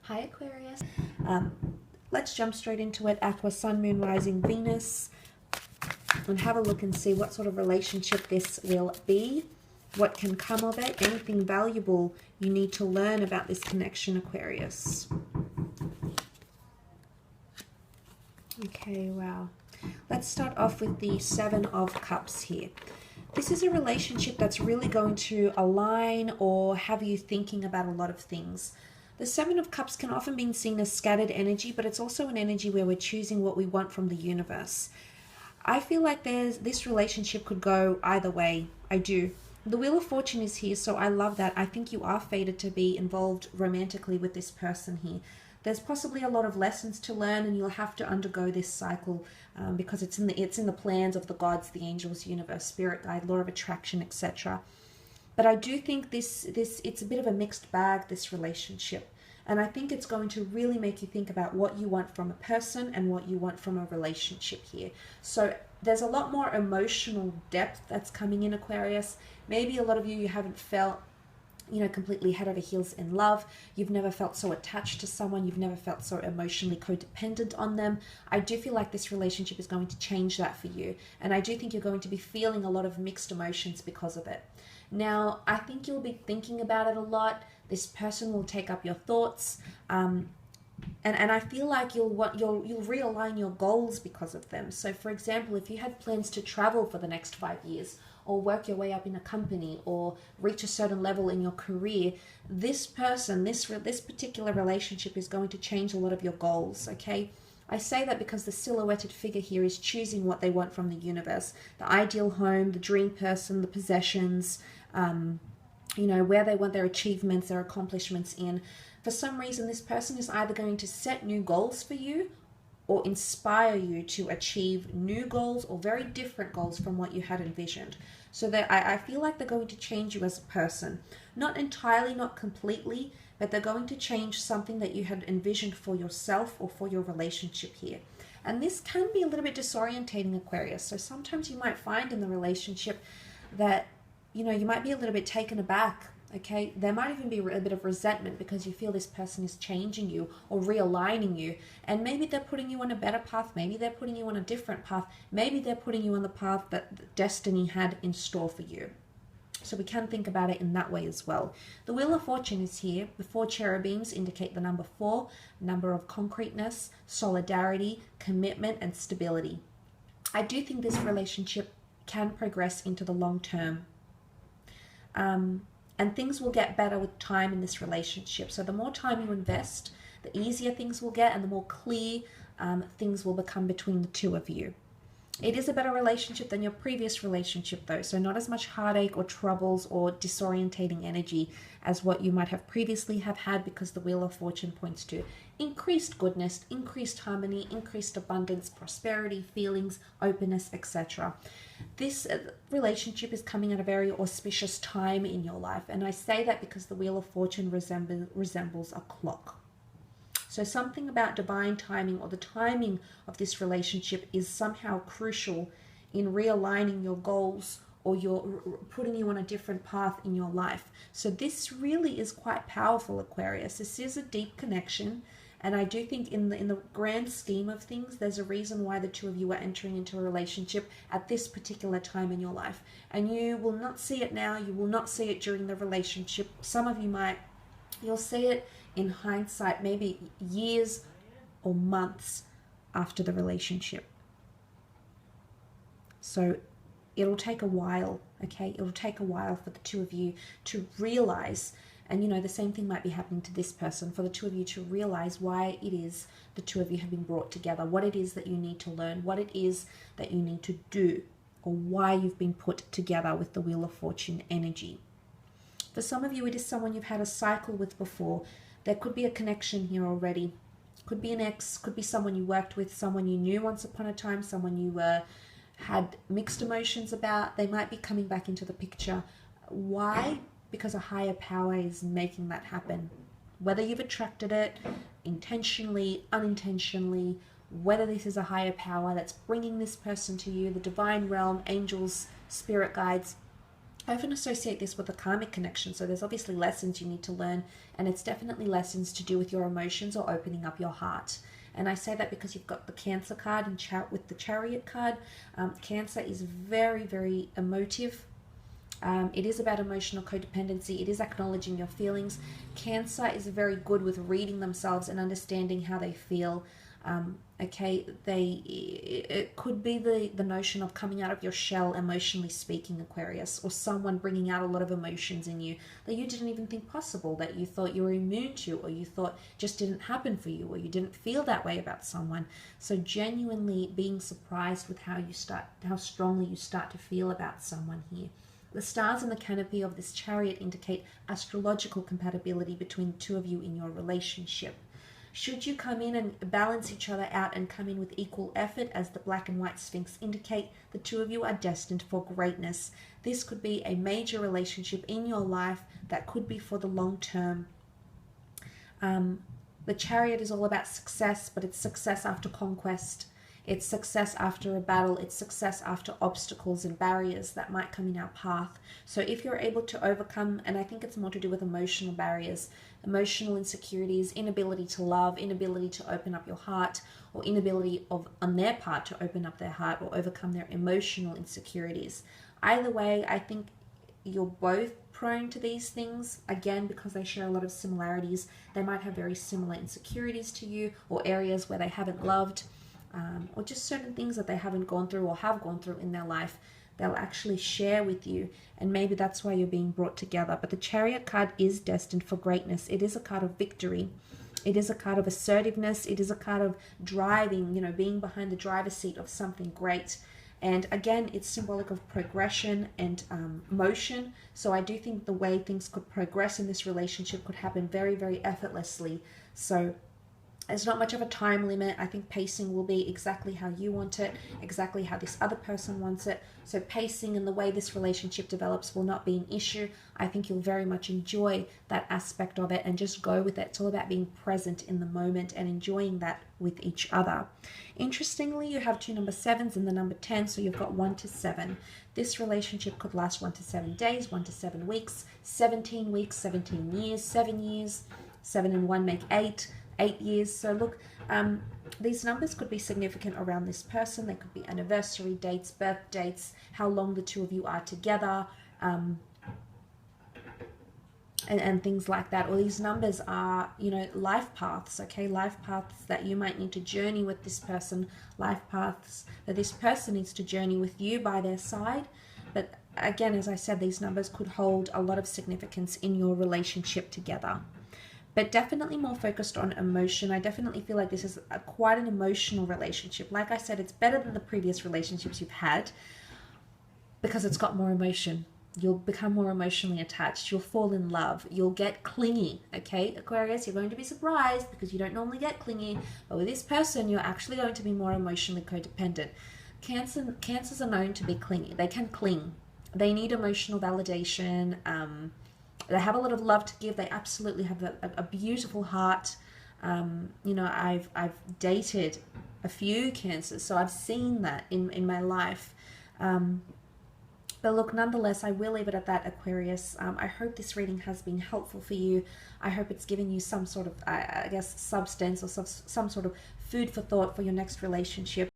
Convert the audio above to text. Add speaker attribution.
Speaker 1: Hi Aquarius. Let's jump straight into it. Aqua, Sun, Moon, Rising, Venus. And have a look and see what sort of relationship this will be. What can come of it. Anything valuable you need to learn about this connection, Aquarius. Okay, wow. Let's start off with the Seven of Cups here. This is a relationship that's really going to align or have you thinking about a lot of things. The Seven of Cups can often be seen as scattered energy, but it's also an energy where we're choosing what we want from the universe. I feel like this relationship could go either way. I do. The Wheel of Fortune is here, so I love that. I think you are fated to be involved romantically with this person here. There's possibly a lot of lessons to learn, and you'll have to undergo this cycle because it's in the plans of the gods, the angels, universe, spirit guide, law of attraction, etc. But I do think it's a bit of a mixed bag, this relationship. And I think it's going to really make you think about what you want from a person and what you want from a relationship here. So there's a lot more emotional depth that's coming in, Aquarius. Maybe a lot of you haven't felt, completely head over heels in love. You've never felt so attached to someone. You've never felt so emotionally codependent on them. I do feel like this relationship is going to change that for you. And I do think you're going to be feeling a lot of mixed emotions because of it. Now, I think you'll be thinking about it a lot. This person will take up your thoughts. And I feel like you'll realign your goals because of them. So, for example, if you had plans to travel for the next 5 years, or work your way up in a company, or reach a certain level in your career, this person, this particular relationship is going to change a lot of your goals, okay? I say that because the silhouetted figure here is choosing what they want from the universe. The ideal home, the dream person, the possessions, where they want their achievements, their accomplishments in. For some reason, this person is either going to set new goals for you or inspire you to achieve new goals or very different goals from what you had envisioned. So that I feel like they're going to change you as a person. Not entirely, not completely, but they're going to change something that you had envisioned for yourself or for your relationship here. And this can be a little bit disorientating, Aquarius. So sometimes you might find in the relationship that, you might be a little bit taken aback. Okay, there might even be a bit of resentment because you feel this person is changing you or realigning you. And maybe they're putting you on a better path. Maybe they're putting you on a different path. Maybe they're putting you on the path that destiny had in store for you. So we can think about it in that way as well. The Wheel of Fortune is here. The 4 cherubims indicate the number 4, number of concreteness, solidarity, commitment, and stability. I do think this relationship can progress into the long term. And things will get better with time in this relationship. So the more time you invest, the easier things will get and the more clear things will become between the two of you. It is a better relationship than your previous relationship though. So not as much heartache or troubles or disorientating energy as what you might have previously have had, because the Wheel of Fortune points to increased goodness, increased harmony, increased abundance, prosperity, feelings, openness, etc. This relationship is coming at a very auspicious time in your life. And I say that because the Wheel of Fortune resembles a clock. So something about divine timing or the timing of this relationship is somehow crucial in realigning your goals or putting you on a different path in your life. So this really is quite powerful, Aquarius. This is a deep connection. And I do think in the grand scheme of things, there's a reason why the two of you are entering into a relationship at this particular time in your life. And you will not see it now. You will not see it during the relationship. Some of you might. You'll see it in hindsight, maybe years or months after the relationship. So it'll take a while, okay? It'll take a while for the two of you to realize, and the same thing might be happening to this person, for the two of you to realize why it is the two of you have been brought together, what it is that you need to learn, what it is that you need to do, or why you've been put together with the Wheel of Fortune energy. For some of you, it is someone you've had a cycle with before. There could be a connection here already. Could be an ex, could be someone you worked with, someone you knew once upon a time, someone you had mixed emotions about. They might be coming back into the picture. Why? Because a higher power is making that happen. Whether you've attracted it intentionally, unintentionally, whether this is a higher power that's bringing this person to you, the divine realm, angels, spirit guides, I often associate this with a karmic connection. So there's obviously lessons you need to learn, and it's definitely lessons to do with your emotions or opening up your heart. And I say that because you've got the Cancer card and with the Chariot card. Cancer is very, very emotive. It is about emotional codependency. It is acknowledging your feelings. Cancer is very good with reading themselves and understanding how they feel. Okay, it could be the notion of coming out of your shell, emotionally speaking, Aquarius, or someone bringing out a lot of emotions in you that you didn't even think possible, that you thought you were immune to, or you thought just didn't happen for you, or you didn't feel that way about someone. So genuinely being surprised with how strongly you start to feel about someone here. The stars in the canopy of this Chariot indicate astrological compatibility between the two of you in your relationship. Should you come in and balance each other out and come in with equal effort, as the black and white Sphinx indicate, the two of you are destined for greatness. This could be a major relationship in your life that could be for the long term. The Chariot is all about success, but it's success after conquest. It's success after a battle. It's success after obstacles and barriers that might come in our path. So if you're able to overcome, and I think it's more to do with emotional barriers, emotional insecurities, inability to love, inability to open up your heart, or inability on their part to open up their heart or overcome their emotional insecurities. Either way, I think you're both prone to these things, again, because they share a lot of similarities. They might have very similar insecurities to you, or areas where they haven't loved, or just certain things that they haven't gone through or have gone through in their life. They'll actually share with you, and maybe that's why you're being brought together. But the Chariot card is destined for greatness. It is a card of victory. It is a card of assertiveness. It is a card of driving, being behind the driver's seat of something great. And again, it's symbolic of progression and motion. So I do think the way things could progress in this relationship could happen very, very effortlessly. So there's not much of a time limit. I think pacing will be exactly how you want it, exactly how this other person wants it. So pacing and the way this relationship develops will not be an issue. I think you'll very much enjoy that aspect of it and just go with it. It's all about being present in the moment and enjoying that with each other. Interestingly, you have two number 7s and the number 10, so you've got 1 to 7. This relationship could last 1 to 7 days, 1 to 7 weeks, 17 weeks, 17 years, 7 years, 7 and 1 make 8. 8 years. So look, these numbers could be significant around this person. They could be anniversary dates, birth dates, how long the two of you are together, and things like that. Or these numbers are, life paths, okay? Life paths that you might need to journey with this person, life paths that this person needs to journey with you by their side. But again, as I said, these numbers could hold a lot of significance in your relationship together. But definitely more focused on emotion. I definitely feel like this is quite an emotional relationship. Like I said, it's better than the previous relationships you've had because it's got more emotion. You'll become more emotionally attached. You'll fall in love. You'll get clingy, okay? Aquarius, you're going to be surprised because you don't normally get clingy. But with this person, you're actually going to be more emotionally codependent. Cancers are known to be clingy. They can cling. They need emotional validation. They have a lot of love to give. They absolutely have a beautiful heart. I've dated a few Cancers, so I've seen that in my life. But look, nonetheless, I will leave it at that, Aquarius. I hope this reading has been helpful for you. I hope it's given you some sort of, substance or some sort of food for thought for your next relationship.